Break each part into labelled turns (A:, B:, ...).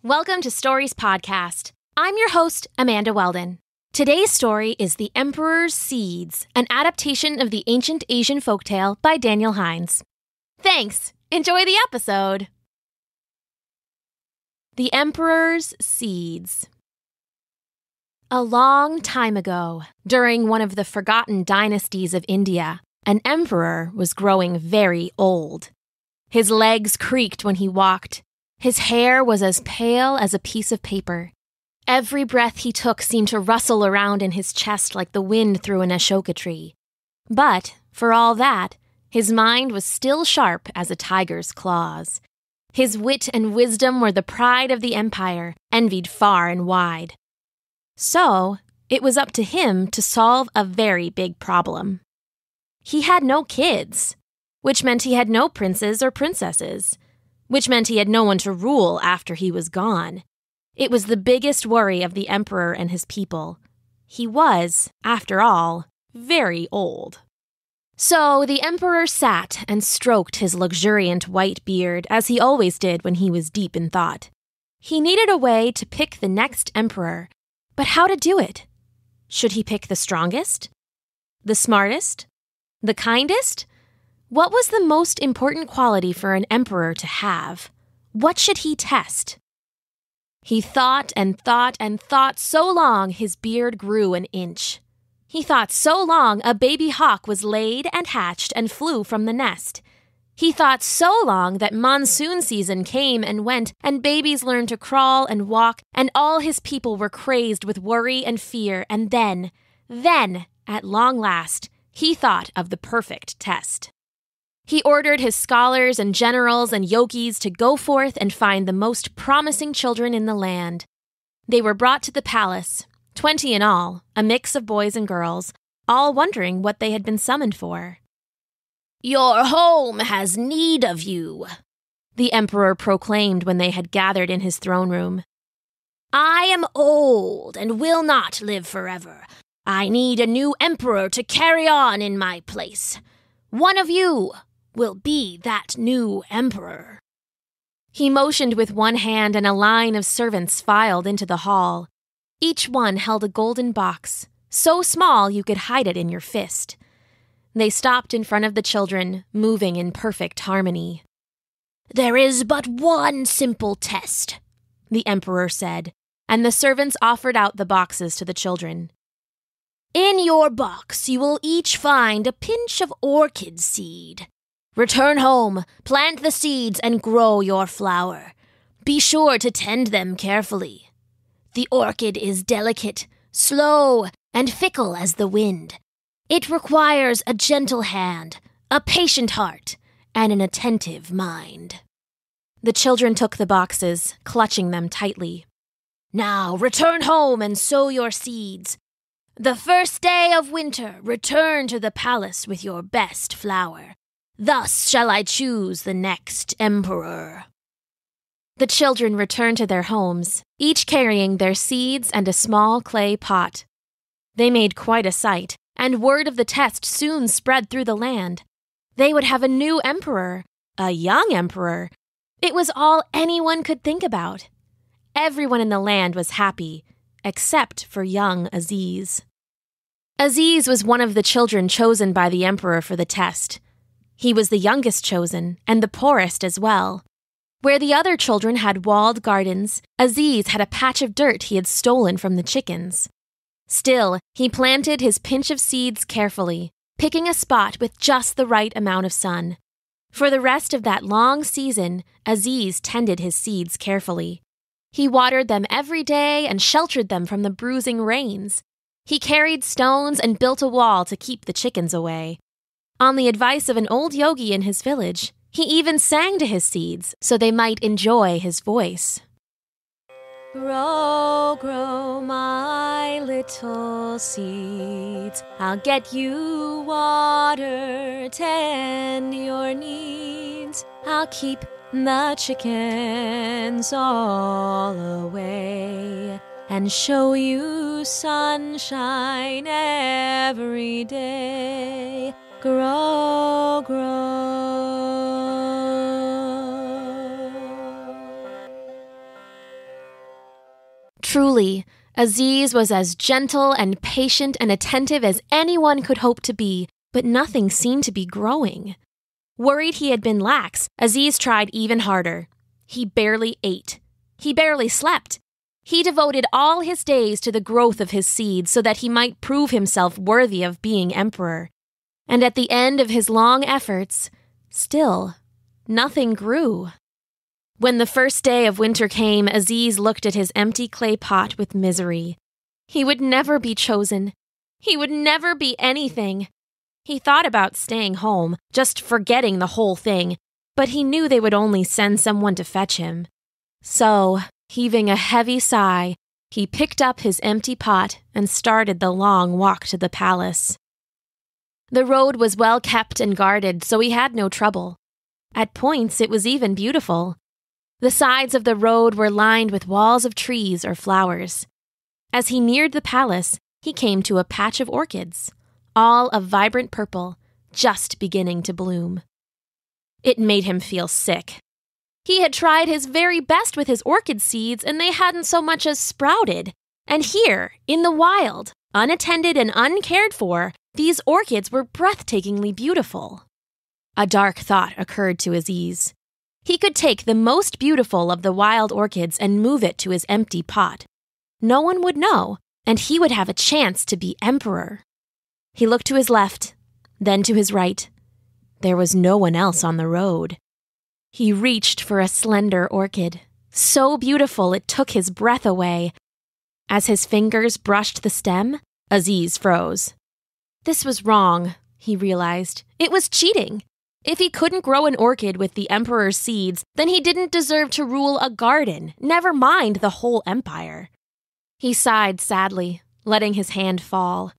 A: Welcome to Stories Podcast. I'm your host, Amanda Weldin. Today's story is The Emperor's Seeds, an adaptation of the ancient Asian folktale by Daniel Hinds. Thanks. Enjoy the episode. The Emperor's Seeds. A long time ago, during one of the forgotten dynasties of India, an emperor was growing very old. His legs creaked when he walked. His hair was as pale as a piece of paper. Every breath he took seemed to rustle around in his chest like the wind through an ashoka tree. But, for all that, his mind was still sharp as a tiger's claws. His wit and wisdom were the pride of the empire, envied far and wide. So, it was up to him to solve a very big problem. He had no kids, which meant he had no princes or princesses, which meant he had no one to rule after he was gone. It was the biggest worry of the emperor and his people. He was, after all, very old. So the emperor sat and stroked his luxuriant white beard, as he always did when he was deep in thought. He needed a way to pick the next emperor, but how to do it? Should he pick the strongest? The smartest? The kindest? What was the most important quality for an emperor to have? What should he test? He thought and thought and thought so long his beard grew an inch. He thought so long a baby hawk was laid and hatched and flew from the nest. He thought so long that monsoon season came and went, and babies learned to crawl and walk, and all his people were crazed with worry and fear, and then, at long last, he thought of the perfect test. He ordered his scholars and generals and yogis to go forth and find the most promising children in the land. They were brought to the palace, 20 in all, a mix of boys and girls, all wondering what they had been summoned for. "Your home has need of you," the emperor proclaimed when they had gathered in his throne room. "I am old and will not live forever. I need a new emperor to carry on in my place. One of you will be that new emperor." He motioned with one hand, and a line of servants filed into the hall. Each one held a golden box, so small you could hide it in your fist. They stopped in front of the children, moving in perfect harmony. "There is but one simple test," the emperor said, and the servants offered out the boxes to the children. "In your box you will each find a pinch of orchid seed. Return home, plant the seeds, and grow your flower. Be sure to tend them carefully. The orchid is delicate, slow, and fickle as the wind. It requires a gentle hand, a patient heart, and an attentive mind." The children took the boxes, clutching them tightly. "Now return home and sow your seeds. The first day of winter, return to the palace with your best flower. Thus shall I choose the next emperor." The children returned to their homes, each carrying their seeds and a small clay pot. They made quite a sight, and word of the test soon spread through the land. They would have a new emperor, a young emperor. It was all anyone could think about. Everyone in the land was happy, except for young Aziz. Aziz was one of the children chosen by the emperor for the test. He was the youngest chosen, and the poorest as well. Where the other children had walled gardens, Aziz had a patch of dirt he had stolen from the chickens. Still, he planted his pinch of seeds carefully, picking a spot with just the right amount of sun. For the rest of that long season, Aziz tended his seeds carefully. He watered them every day and sheltered them from the bruising rains. He carried stones and built a wall to keep the chickens away. On the advice of an old yogi in his village, he even sang to his seeds so they might enjoy his voice. "Grow, grow, my little seeds. I'll get you water, tend your needs. I'll keep the chickens all away and show you sunshine every day. Grow, grow." Truly, Aziz was as gentle and patient and attentive as anyone could hope to be, but nothing seemed to be growing. Worried he had been lax, Aziz tried even harder. He barely ate. He barely slept. He devoted all his days to the growth of his seeds so that he might prove himself worthy of being emperor. And at the end of his long efforts, still, nothing grew. When the first day of winter came, Aziz looked at his empty clay pot with misery. He would never be chosen. He would never be anything. He thought about staying home, just forgetting the whole thing, but he knew they would only send someone to fetch him. So, heaving a heavy sigh, he picked up his empty pot and started the long walk to the palace. The road was well kept and guarded, so he had no trouble. At points, it was even beautiful. The sides of the road were lined with walls of trees or flowers. As he neared the palace, he came to a patch of orchids, all of vibrant purple, just beginning to bloom. It made him feel sick. He had tried his very best with his orchid seeds, and they hadn't so much as sprouted. And here, in the wild, unattended and uncared for, these orchids were breathtakingly beautiful. A dark thought occurred to Aziz. He could take the most beautiful of the wild orchids and move it to his empty pot. No one would know, and he would have a chance to be emperor. He looked to his left, then to his right. There was no one else on the road. He reached for a slender orchid, so beautiful it took his breath away. As his fingers brushed the stem, Aziz froze. This was wrong, he realized. It was cheating. If he couldn't grow an orchid with the emperor's seeds, then he didn't deserve to rule a garden, never mind the whole empire. He sighed sadly, letting his hand fall.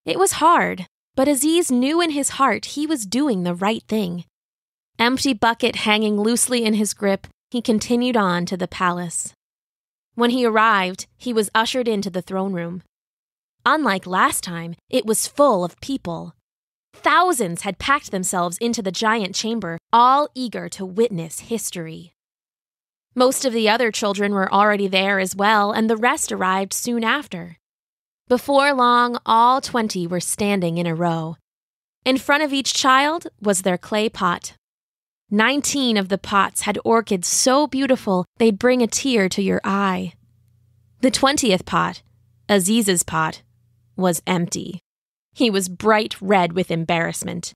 A: It was hard, but Aziz knew in his heart he was doing the right thing. Empty bucket hanging loosely in his grip, he continued on to the palace. When he arrived, he was ushered into the throne room. Unlike last time, it was full of people. Thousands had packed themselves into the giant chamber, all eager to witness history. Most of the other children were already there as well, and the rest arrived soon after. Before long, all 20 were standing in a row. In front of each child was their clay pot. 19 of the pots had orchids so beautiful they'd bring a tear to your eye. The 20th pot, Aziz's pot, was empty. He was bright red with embarrassment.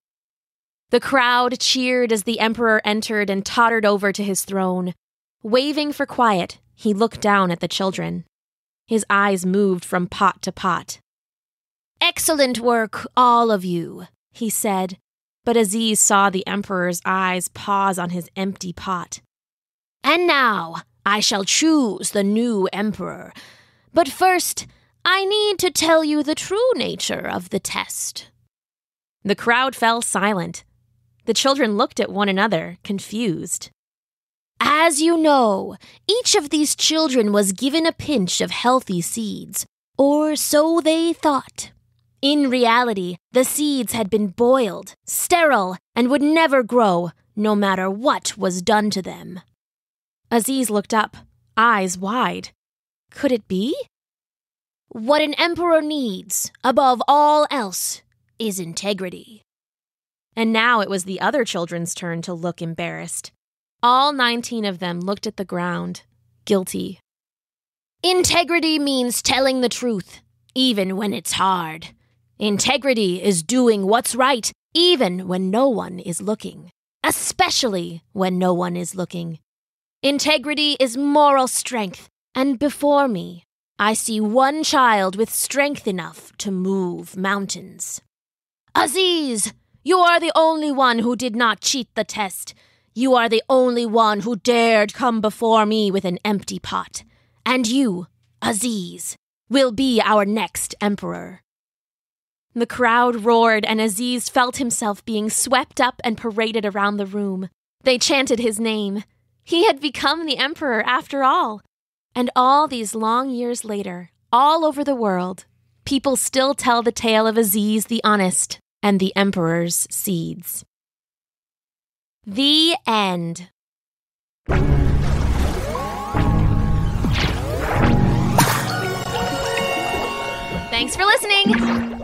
A: The crowd cheered as the emperor entered and tottered over to his throne. Waving for quiet, he looked down at the children. His eyes moved from pot to pot. "Excellent work, all of you," he said, but Aziz saw the emperor's eyes pause on his empty pot. "And now, I shall choose the new emperor. But first, I need to tell you the true nature of the test." The crowd fell silent. The children looked at one another, confused. "As you know, each of these children was given a pinch of healthy seeds, or so they thought. In reality, the seeds had been boiled, sterile, and would never grow, no matter what was done to them." Aziz looked up, eyes wide. Could it be? "What an emperor needs, above all else, is integrity." And now it was the other children's turn to look embarrassed. All 19 of them looked at the ground, guilty. "Integrity means telling the truth, even when it's hard. Integrity is doing what's right, even when no one is looking, especially when no one is looking. Integrity is moral strength, and before me, I see one child with strength enough to move mountains. Aziz, you are the only one who did not cheat the test. You are the only one who dared come before me with an empty pot. And you, Aziz, will be our next emperor." The crowd roared, and Aziz felt himself being swept up and paraded around the room. They chanted his name. He had become the emperor after all. And all these long years later, all over the world, people still tell the tale of Aziz the Honest and the emperor's seeds. The end. Thanks for listening.